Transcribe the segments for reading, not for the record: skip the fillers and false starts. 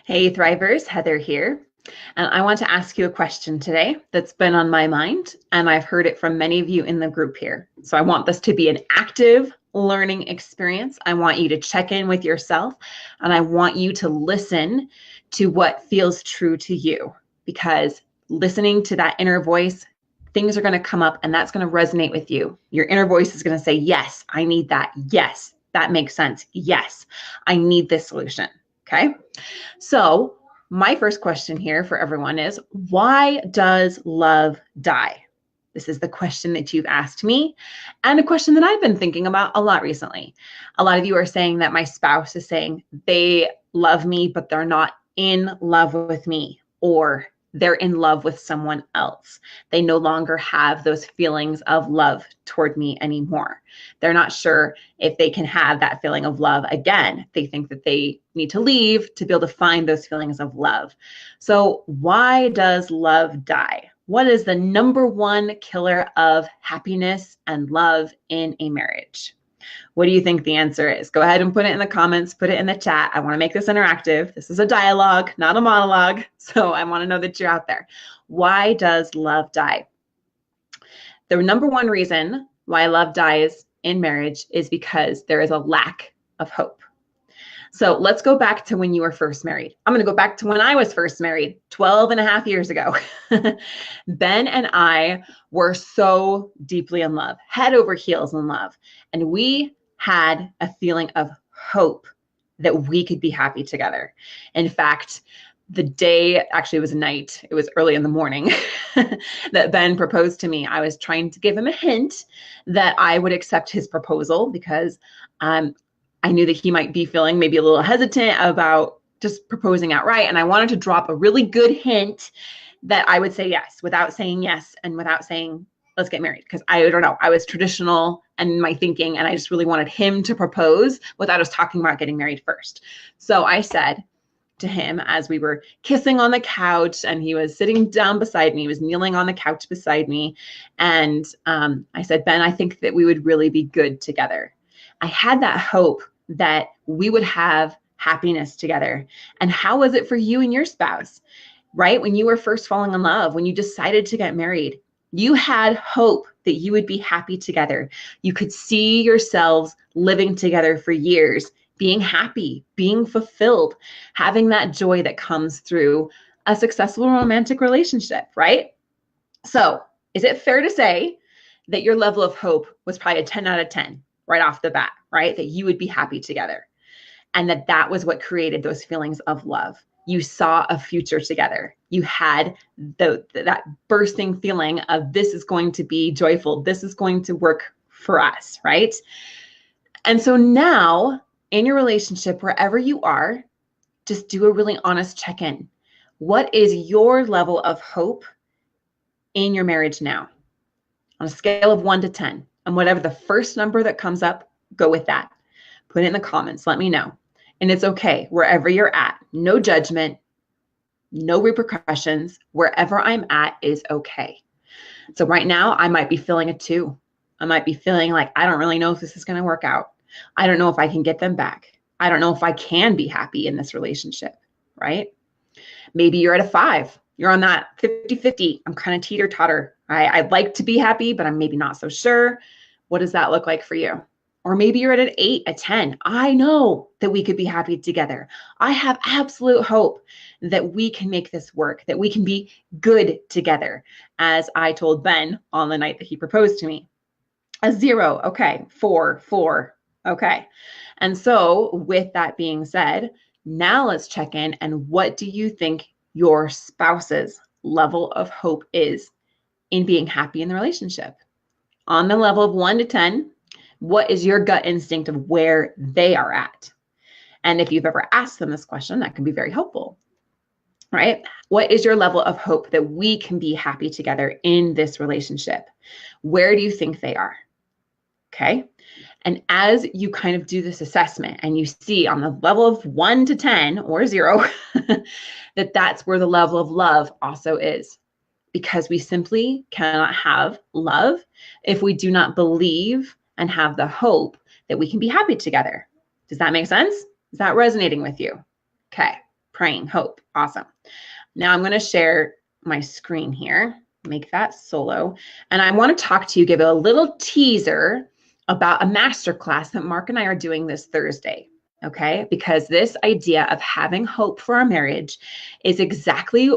Hey Thrivers, Heather here. And I want to ask you a question today that's been on my mind, and I've heard it from many of you in the group here. So I want this to be an active learning experience. I want you to check in with yourself, and I want you to listen to what feels true to you, because listening to that inner voice, things are going to come up and that's going to resonate with you. Your inner voice is going to say, yes, I need that. Yes, that makes sense. Yes, I need this solution. Okay. So, my first question here for everyone is, why does love die? This is the question that you've asked me, and a question that I've been thinking about a lot recently. A lot of you are saying that my spouse is saying they love me, but they're not in love with me, or they're in love with someone else. They no longer have those feelings of love toward me anymore. They're not sure if they can have that feeling of love again. They think that they need to leave to be able to find those feelings of love. So why does love die? What is the number one killer of happiness and love in a marriage? What do you think the answer is? Go ahead and put it in the comments, put it in the chat. I want to make this interactive. This is a dialogue, not a monologue. So I want to know that you're out there. Why does love die? The number one reason why love dies in marriage is because there is a lack of hope. So let's go back to when you were first married. I'm going to go back to when I was first married 12 and a half years ago. Ben and I were so deeply in love, head over heels in love. And we had a feeling of hope that we could be happy together. In fact, the day, actually it was a night, it was early in the morning that Ben proposed to me. I was trying to give him a hint that I would accept his proposal because I knew that he might be feeling maybe a little hesitant about just proposing outright. And I wanted to drop a really good hint that I would say yes without saying yes and without saying, let's get married. Because I don't know, I was traditional in my thinking and I just really wanted him to propose without us talking about getting married first. So I said to him as we were kissing on the couch and he was sitting down beside me, he was kneeling on the couch beside me. And I said, Ben, I think that we would really be good together. I had that hope that we would have happiness together. And how was it for you and your spouse, right? When you were first falling in love, when you decided to get married, you had hope that you would be happy together. You could see yourselves living together for years, being happy, being fulfilled, having that joy that comes through a successful romantic relationship, right? So is it fair to say that your level of hope was probably a 10 out of 10 right off the bat, right? That you would be happy together. And that was what created those feelings of love. You saw a future together. You had that bursting feeling of this is going to be joyful. This is going to work for us, right? And so now in your relationship, wherever you are, just do a really honest check-in. What is your level of hope in your marriage now? On a scale of 1 to 10. And whatever the first number that comes up, go with that. Put it in the comments. Let me know. And it's okay, wherever you're at. No judgment, no repercussions. Wherever I'm at is okay. So right now, I might be feeling a 2. I might be feeling like, I don't really know if this is going to work out. I don't know if I can get them back. I don't know if I can be happy in this relationship, right? Maybe you're at a 5. You're on that 50-50. I'm kind of teeter-totter. I'd like to be happy, but I'm maybe not so sure. What does that look like for you? Or maybe you're at an 8, a 10. I know that we could be happy together. I have absolute hope that we can make this work, that we can be good together. As I told Ben on the night that he proposed to me. A 0, okay. 4. Okay. And so with that being said, now let's check in. And what do you think your spouse's level of hope is in being happy in the relationship? On the level of 1 to 10, what is your gut instinct of where they are at? And if you've ever asked them this question, that can be very helpful, right? What is your level of hope that we can be happy together in this relationship? Where do you think they are? Okay. And as you kind of do this assessment and you see on the level of 1 to 10 or 0, that that's where the level of love also is. Because we simply cannot have love if we do not believe and have the hope that we can be happy together. Does that make sense? Is that resonating with you? Okay, praying, hope. Awesome. Now I'm going to share my screen here, make that solo. And I want to talk to you, give a little teaser about a masterclass that Mark and I are doing this Thursday. Okay, because this idea of having hope for our marriage is exactly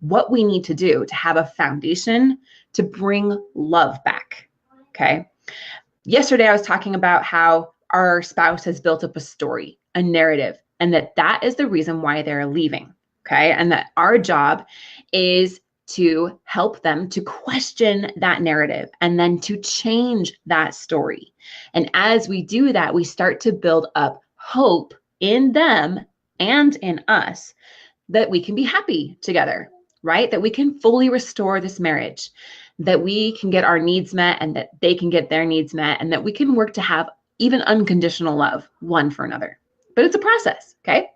what we need to do to have a foundation to bring love back. Okay. Yesterday, I was talking about how our spouse has built up a story, a narrative, and that is the reason why they're leaving. Okay. And that our job is to help them to question that narrative and then to change that story. And as we do that, we start to build up hope in them and in us that we can be happy together, right? That we can fully restore this marriage, that we can get our needs met and that they can get their needs met, and that we can work to have even unconditional love one for another. But it's a process, okay?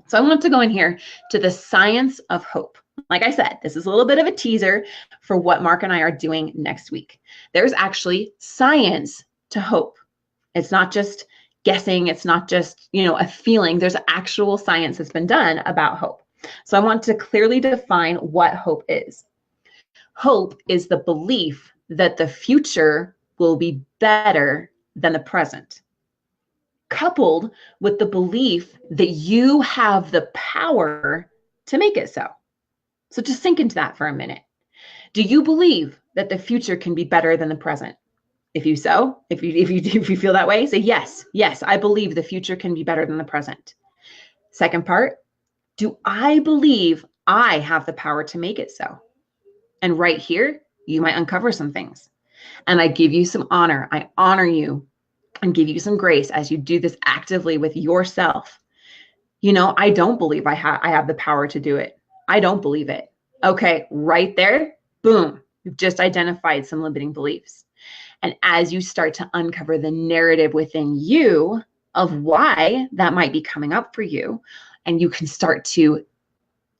So I want to go in here to the science of hope. Like I said, this is a little bit of a teaser for what Mark and I are doing next week. There's actually science to hope. It's not just guessing. It's not just, a feeling. There's actual science that's been done about hope. So I want to clearly define what hope is. Hope is the belief that the future will be better than the present, coupled with the belief that you have the power to make it so. So just sink into that for a minute. Do you believe that the future can be better than the present? If you feel that way, say yes, I believe the future can be better than the present. Second part, do I believe I have the power to make it so? And right here, you might uncover some things. And I give you some honor. I honor you and give you some grace as you do this actively with yourself. I don't believe I have the power to do it. I don't believe it. Okay, right there, boom, you've just identified some limiting beliefs. And as you start to uncover the narrative within you of why that might be coming up for you, and you can start to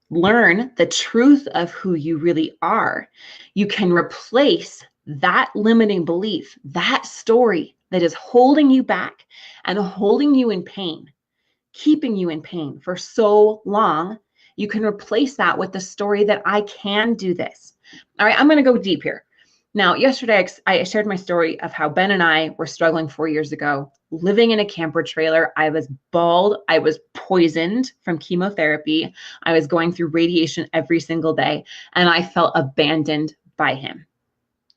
learn the truth of who you really are, you can replace that limiting belief, that story that is holding you back and holding you in pain, keeping you in pain for so long. You can replace that with the story that I can do this. All right, I'm going to go deep here. Now, yesterday, I shared my story of how Ben and I were struggling 4 years ago, living in a camper trailer. I was bald. I was poisoned from chemotherapy. I was going through radiation every single day, and I felt abandoned by him.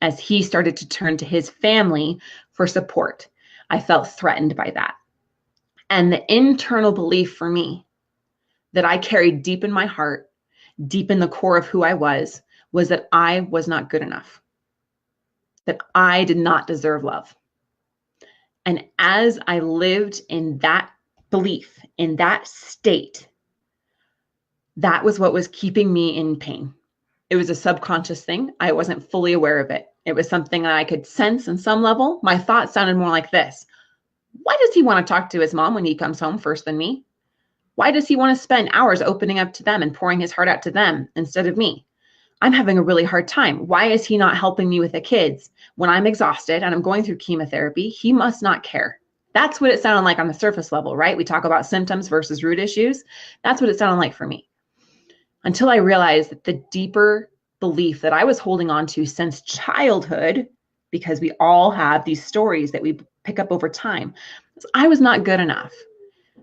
As he started to turn to his family for support, I felt threatened by that. And the internal belief for me that I carried deep in my heart, deep in the core of who I was that I was not good enough, that I did not deserve love. And as I lived in that belief, in that state, that was what was keeping me in pain. It was a subconscious thing. I wasn't fully aware of it. It was something that I could sense in some level. My thoughts sounded more like this. Why does he want to talk to his mom when he comes home first than me? Why does he want to spend hours opening up to them and pouring his heart out to them instead of me? I'm having a really hard time. Why is he not helping me with the kids? When I'm exhausted and I'm going through chemotherapy, he must not care. That's what it sounded like on the surface level, right? We talk about symptoms versus root issues. That's what it sounded like for me. Until I realized that the deeper belief that I was holding on to since childhood, because we all have these stories that we pick up over time, was I was not good enough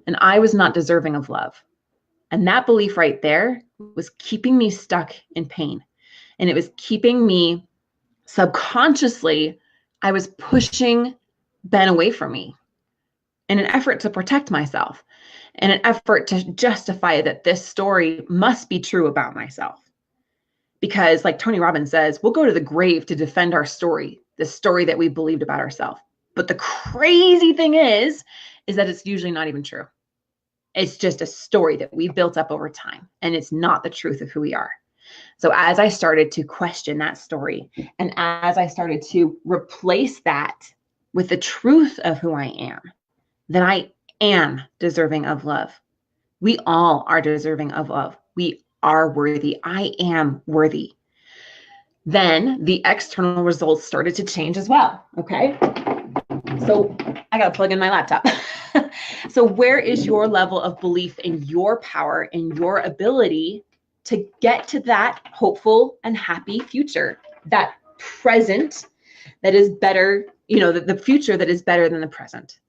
and I was not deserving of love. And that belief right there was keeping me stuck in pain. And it was keeping me subconsciously, I was pushing Ben away from me in an effort to protect myself, in an effort to justify that this story must be true about myself. Because like Tony Robbins says, we'll go to the grave to defend our story, the story that we believed about ourselves. But the crazy thing is that it's usually not even true. It's just a story that we've built up over time, and it's not the truth of who we are. So as I started to question that story, and as I started to replace that with the truth of who I am, that I am deserving of love. We all are deserving of love. We are worthy. I am worthy. Then the external results started to change as well. Okay. So I got to plug in my laptop. So where is your level of belief in your power, in your ability to get to that hopeful and happy future, that present that is better, the future that is better than the present?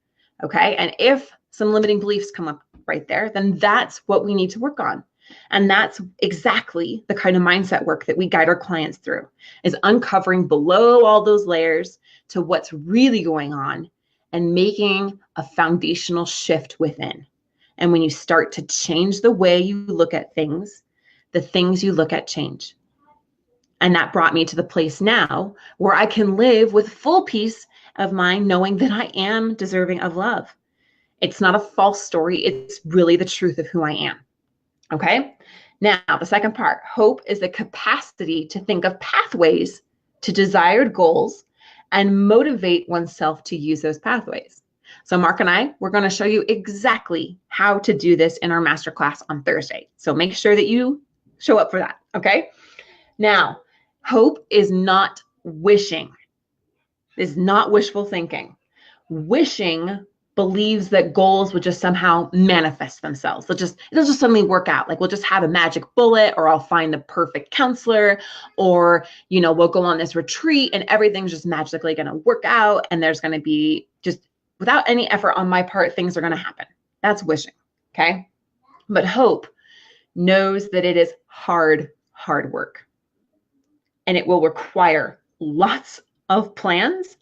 Okay. And if some limiting beliefs come up right there, then that's what we need to work on. And that's exactly the kind of mindset work that we guide our clients through, is uncovering below all those layers to what's really going on and making a foundational shift within. And when you start to change the way you look at things, the things you look at change. And that brought me to the place now where I can live with full peace of mind, knowing that I am deserving of love. It's not a false story. It's really the truth of who I am. Okay. Now, the second part, hope is the capacity to think of pathways to desired goals and motivate oneself to use those pathways. So Mark and I, we're going to show you exactly how to do this in our masterclass on Thursday. So make sure that you show up for that. Okay. Now, hope is not wishing, is not wishful thinking. Wishing believes that goals would just somehow manifest themselves. It'll just suddenly work out. Like we'll just have a magic bullet, or I'll find the perfect counselor, or, we'll go on this retreat and everything's just magically going to work out. And there's going to be, just without any effort on my part, things are going to happen. That's wishing. Okay. But hope knows that it is hard work, and it will require lots of plans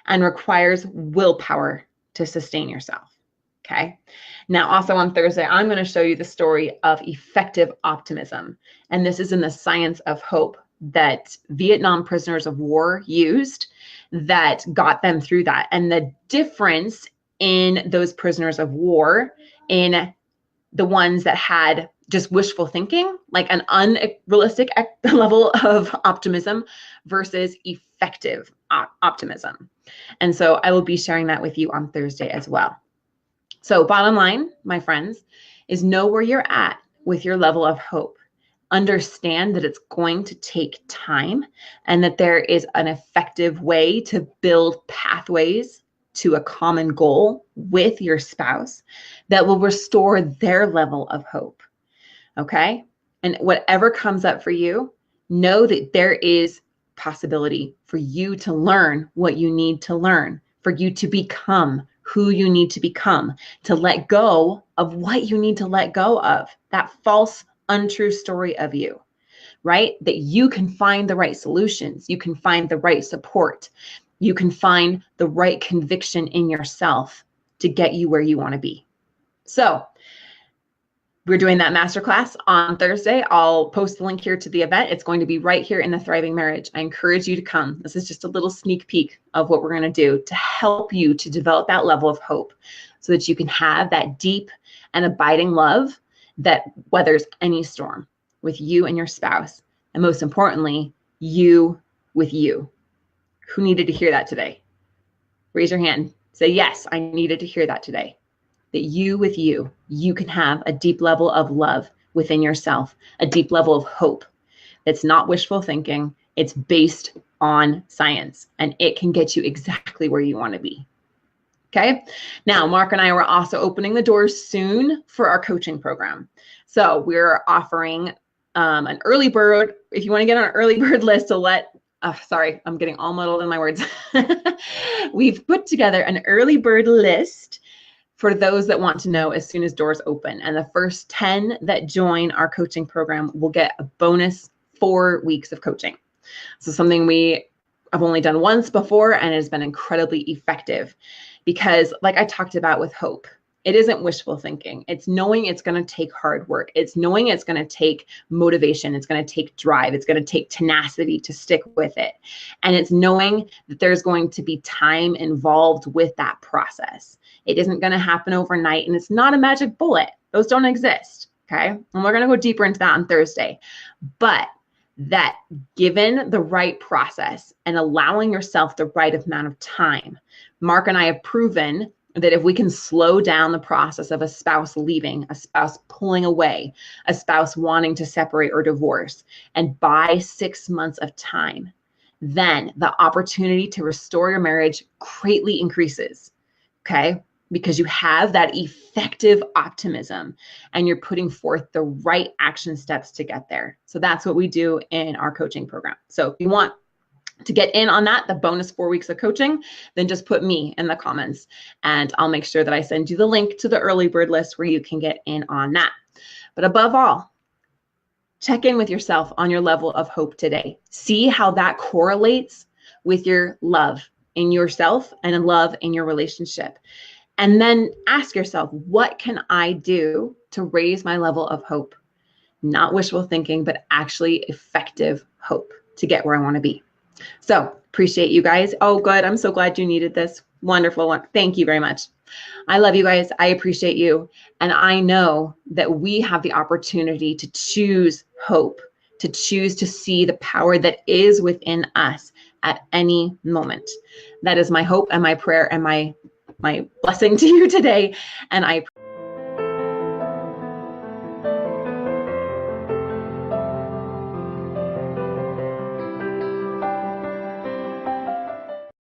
and requires willpower to sustain yourself. Okay. Now, also on Thursday, I'm going to show you the story of effective optimism. And this is in the science of hope that Vietnam prisoners of war used that got them through that. And the difference in those prisoners of war, in the ones that had just wishful thinking, like an unrealistic level of optimism, versus effective optimism. And so I will be sharing that with you on Thursday as well. So bottom line, my friends, is know where you're at with your level of hope. Understand that it's going to take time, and that there is an effective way to build pathways to a common goal with your spouse that will restore their level of hope. Okay? And whatever comes up for you, know that there is possibility for you to learn what you need to learn, for you to become who you need to become, to let go of what you need to let go of, that false, untrue story of you, right? That you can find the right solutions, you can find the right support, you can find the right conviction in yourself to get you where you want to be. So we're doing that masterclass on Thursday. I'll post the link here to the event. It's going to be right here in the Thriving Marriage. I encourage you to come. This is just a little sneak peek of what we're going to do to help you to develop that level of hope so that you can have that deep and abiding love that weathers any storm with you and your spouse. And most importantly, you with you. Who needed to hear that today? Raise your hand. Say, yes, I needed to hear that today. That you with you, you can have a deep level of love within yourself, a deep level of hope that's not wishful thinking. It's based on science, and it can get you exactly where you want to be. Okay. Now, Mark and I are also opening the doors soon for our coaching program. So we're offering an early bird. If you want to get on an early bird list to sorry, I'm getting all muddled in my words. We've put together an early bird list for those that want to know as soon as doors open. And the first 10 that join our coaching program will get a bonus 4 weeks of coaching. So something we have only done once before, and it has been incredibly effective because, like I talked about with hope, it isn't wishful thinking. It's knowing it's going to take hard work. It's knowing it's going to take motivation. It's going to take drive. It's going to take tenacity to stick with it. And it's knowing that there's going to be time involved with that process. It isn't going to happen overnight, and it's not a magic bullet. Those don't exist. Okay. And we're going to go deeper into that on Thursday. But that given the right process and allowing yourself the right amount of time, Mark and I have proven that if we can slow down the process of a spouse leaving, a spouse pulling away, a spouse wanting to separate or divorce, and buy 6 months of time, then the opportunity to restore your marriage greatly increases. Okay. because you have that effective optimism and you're putting forth the right action steps to get there. So that's what we do in our coaching program. So if you want to get in on that, the bonus 4 weeks of coaching, then just put me in the comments and I'll make sure that I send you the link to the early bird list where you can get in on that. But above all, check in with yourself on your level of hope today. See how that correlates with your love in yourself and in love in your relationship. And then ask yourself, what can I do to raise my level of hope? Not wishful thinking, but actually effective hope to get where I want to be. So appreciate you guys. Oh, good. I'm so glad you needed this. Wonderful one. Thank you very much. I love you guys. I appreciate you. And I know that we have the opportunity to choose hope, to choose to see the power that is within us at any moment. That is my hope and my prayer and my blessing to you today. And I